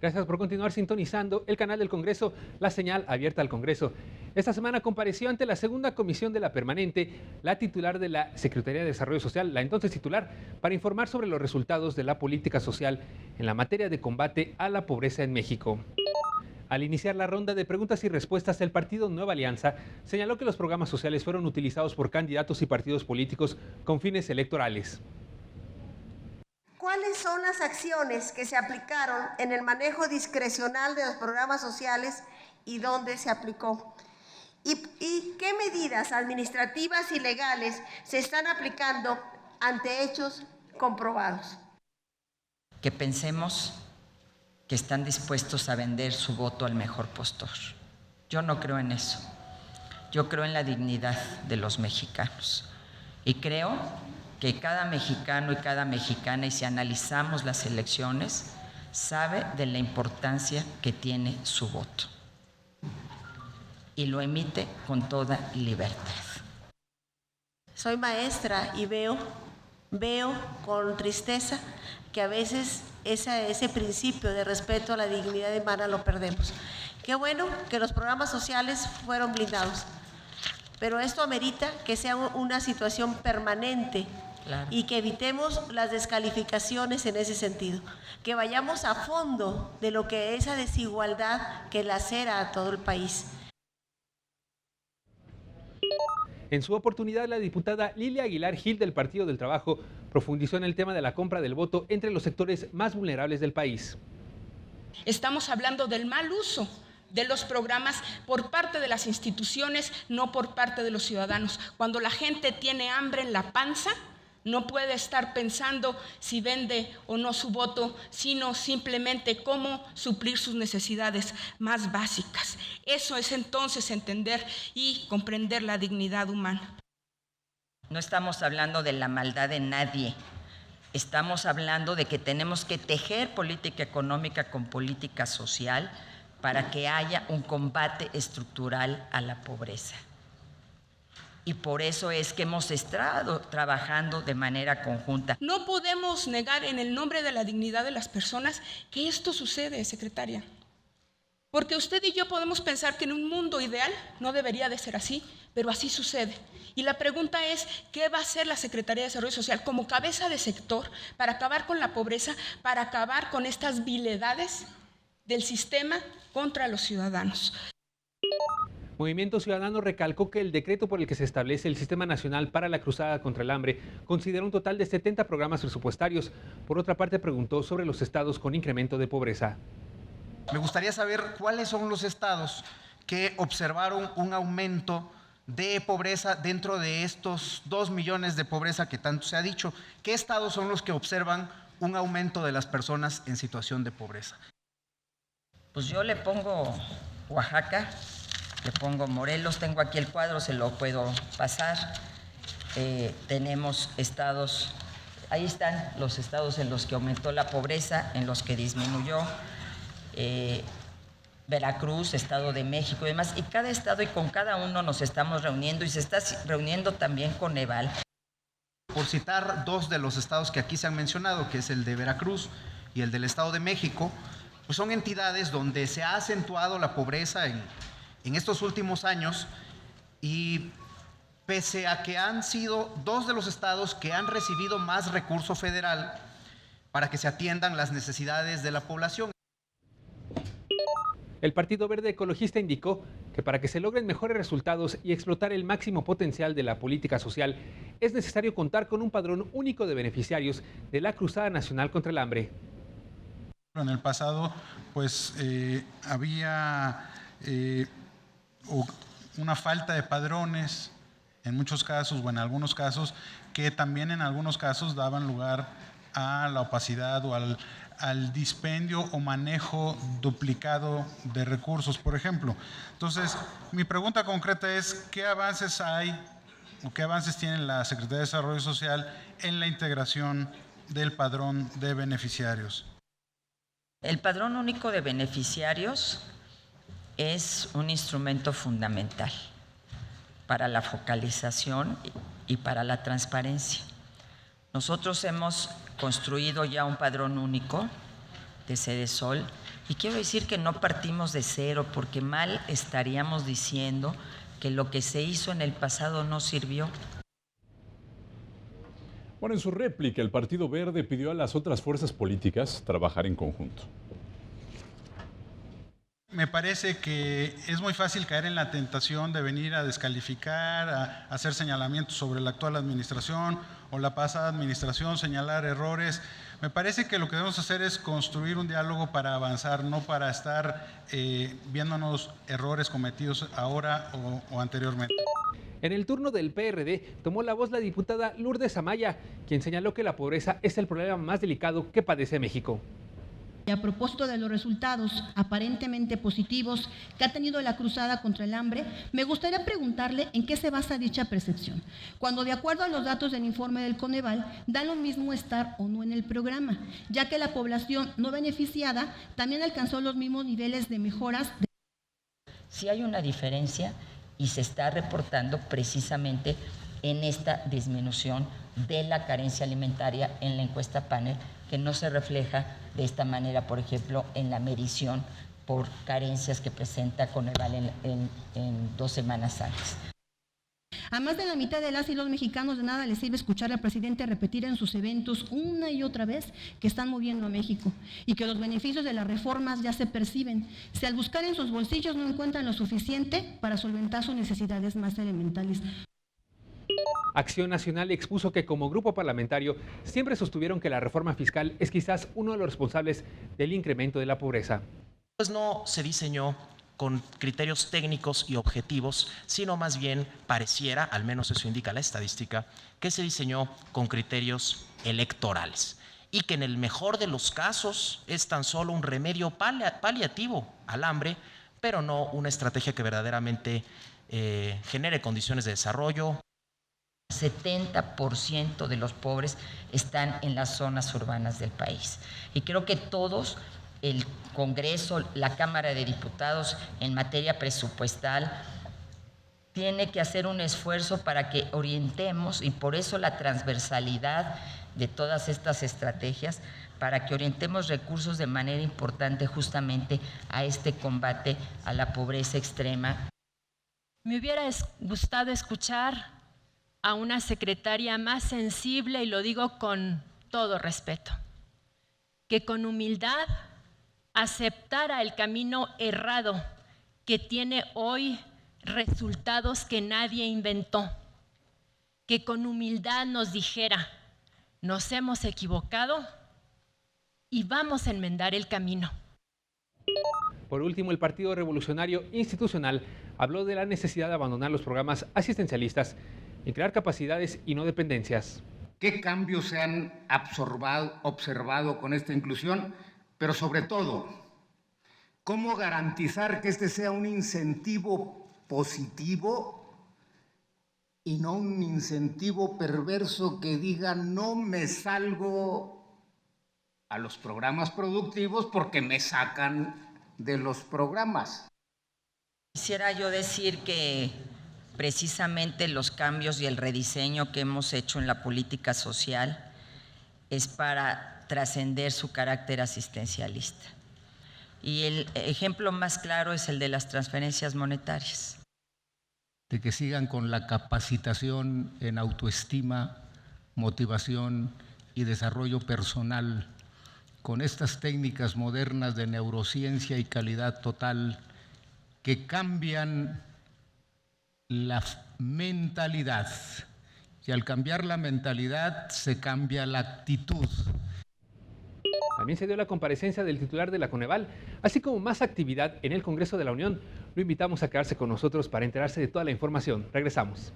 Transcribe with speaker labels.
Speaker 1: Gracias por continuar sintonizando el canal del Congreso, la señal abierta al Congreso. Esta semana compareció ante la segunda comisión de la permanente la titular de la Secretaría de Desarrollo Social, la entonces titular, para informar sobre los resultados de la política social en la materia de combate a la pobreza en México. Al iniciar la ronda de preguntas y respuestas, el partido Nueva Alianza señaló que los programas sociales fueron utilizados por candidatos y partidos políticos con fines electorales.
Speaker 2: ¿Cuáles son las acciones que se aplicaron en el manejo discrecional de los programas sociales y dónde se aplicó? ¿Y qué medidas administrativas y legales se están aplicando ante hechos comprobados?
Speaker 3: Que pensemos que están dispuestos a vender su voto al mejor postor. Yo no creo en eso. Yo creo en la dignidad de los mexicanos. Y creo que cada mexicano y cada mexicana, y si analizamos las elecciones, sabe de la importancia que tiene su voto. Y lo emite con toda libertad.
Speaker 2: Soy maestra y veo con tristeza que a veces ese principio de respeto a la dignidad humana lo perdemos. Qué bueno que los programas sociales fueron blindados, pero esto amerita que sea una situación permanente. Claro. Y que evitemos las descalificaciones en ese sentido, que vayamos a fondo de lo que esa desigualdad que lacera a todo el país.
Speaker 1: En su oportunidad, la diputada Lilia Aguilar Gil del Partido del Trabajo profundizó en el tema de la compra del voto entre los sectores más vulnerables del país.
Speaker 4: Estamos hablando del mal uso de los programas por parte de las instituciones, no por parte de los ciudadanos. Cuando la gente tiene hambre en la panza, no puede estar pensando si vende o no su voto, sino simplemente cómo suplir sus necesidades más básicas. Eso es entonces entender y comprender la dignidad humana.
Speaker 3: No estamos hablando de la maldad de nadie. Estamos hablando de que tenemos que tejer política económica con política social para que haya un combate estructural a la pobreza. Y por eso es que hemos estado trabajando de manera conjunta.
Speaker 4: No podemos negar en el nombre de la dignidad de las personas que esto sucede, secretaria. Porque usted y yo podemos pensar que en un mundo ideal no debería de ser así, pero así sucede. Y la pregunta es, ¿qué va a hacer la Secretaría de Desarrollo Social como cabeza de sector para acabar con la pobreza, para acabar con estas viledades del sistema contra los ciudadanos?
Speaker 1: Movimiento Ciudadano recalcó que el decreto por el que se establece el Sistema Nacional para la Cruzada contra el Hambre considera un total de 70 programas presupuestarios. Por otra parte, preguntó sobre los estados con incremento de pobreza.
Speaker 5: Me gustaría saber cuáles son los estados que observaron un aumento de pobreza dentro de estos 2 millones de pobreza que tanto se ha dicho. ¿Qué estados son los que observan un aumento de las personas en situación de pobreza?
Speaker 3: Pues yo le pongo Oaxaca, le pongo Morelos, tengo aquí el cuadro, se lo puedo pasar. Tenemos estados, ahí están los estados en los que aumentó la pobreza, en los que disminuyó. Veracruz, Estado de México y demás. Y cada estado y con cada uno nos estamos reuniendo y se está reuniendo también con Eval.
Speaker 5: Por citar 2 de los estados que aquí se han mencionado, que es el de Veracruz y el del Estado de México, pues son entidades donde se ha acentuado la pobreza en estos últimos años, y pese a que han sido 2 de los estados que han recibido más recurso federal para que se atiendan las necesidades de la población.
Speaker 1: El Partido Verde Ecologista indicó que para que se logren mejores resultados y explotar el máximo potencial de la política social, es necesario contar con un padrón único de beneficiarios de la Cruzada Nacional contra el Hambre.
Speaker 6: En el pasado, pues había una falta de padrones en muchos casos, o en algunos casos, que también en algunos casos daban lugar a la opacidad o al dispendio o manejo duplicado de recursos, por ejemplo. Entonces, mi pregunta concreta es, ¿qué avances hay o qué avances tiene la Secretaría de Desarrollo Social en la integración del padrón de beneficiarios?
Speaker 3: El padrón único de beneficiarios es un instrumento fundamental para la focalización y para la transparencia. Nosotros hemos construido ya un padrón único de Sedesol. Y quiero decir que no partimos de cero, porque mal estaríamos diciendo que lo que se hizo en el pasado no sirvió.
Speaker 7: Bueno, en su réplica, el Partido Verde pidió a las otras fuerzas políticas trabajar en conjunto.
Speaker 6: Me parece que es muy fácil caer en la tentación de venir a descalificar, a hacer señalamientos sobre la actual administración o la pasada administración, señalar errores. Me parece que lo que debemos hacer es construir un diálogo para avanzar, no para estar viéndonos errores cometidos ahora o anteriormente.
Speaker 1: En el turno del PRD tomó la voz la diputada Lourdes Amaya, quien señaló que la pobreza es el problema más delicado que padece México.
Speaker 8: Y a propósito de los resultados aparentemente positivos que ha tenido la cruzada contra el hambre, me gustaría preguntarle en qué se basa dicha percepción, cuando de acuerdo a los datos del informe del Coneval, da lo mismo estar o no en el programa, ya que la población no beneficiada también alcanzó los mismos niveles de mejoras.
Speaker 3: Sí hay una diferencia y se está reportando precisamente en esta disminución de la carencia alimentaria en la encuesta panel, que no se refleja de esta manera, por ejemplo, en la medición por carencias que presenta Coneval en 2 semanas antes.
Speaker 8: A más de la mitad de las y los mexicanos de nada les sirve escuchar al presidente repetir en sus eventos una y otra vez que están moviendo a México y que los beneficios de las reformas ya se perciben, si al buscar en sus bolsillos no encuentran lo suficiente para solventar sus necesidades más elementales.
Speaker 1: Acción Nacional expuso que como grupo parlamentario siempre sostuvieron que la reforma fiscal es quizás uno de los responsables del incremento de la pobreza.
Speaker 9: Pues no se diseñó con criterios técnicos y objetivos, sino más bien pareciera, al menos eso indica la estadística, que se diseñó con criterios electorales y que en el mejor de los casos es tan solo un remedio paliativo al hambre, pero no una estrategia que verdaderamente genere condiciones de desarrollo.
Speaker 3: 70% de los pobres están en las zonas urbanas del país. Y creo que todos, el Congreso, la Cámara de Diputados, en materia presupuestal, tiene que hacer un esfuerzo para que orientemos, y por eso la transversalidad de todas estas estrategias, para que orientemos recursos de manera importante justamente a este combate a la pobreza extrema.
Speaker 10: Me hubiera gustado escuchar a una secretaria más sensible, y lo digo con todo respeto, que con humildad aceptara el camino errado que tiene hoy resultados que nadie inventó, que con humildad nos dijera, nos hemos equivocado y vamos a enmendar el camino.
Speaker 1: Por último, el Partido Revolucionario Institucional habló de la necesidad de abandonar los programas asistencialistas y crear capacidades y no dependencias.
Speaker 11: ¿Qué cambios se han observado con esta inclusión? Pero sobre todo, ¿cómo garantizar que este sea un incentivo positivo y no un incentivo perverso que diga no me salgo a los programas productivos porque me sacan de los programas?
Speaker 3: Quisiera yo decir que precisamente los cambios y el rediseño que hemos hecho en la política social es para trascender su carácter asistencialista. Y el ejemplo más claro es el de las transferencias monetarias.
Speaker 11: De que sigan con la capacitación en autoestima, motivación y desarrollo personal, con estas técnicas modernas de neurociencia y calidad total que cambian la mentalidad, y al cambiar la mentalidad se cambia la actitud.
Speaker 1: También se dio la comparecencia del titular de la Coneval, así como más actividad en el Congreso de la Unión. Lo invitamos a quedarse con nosotros para enterarse de toda la información. Regresamos.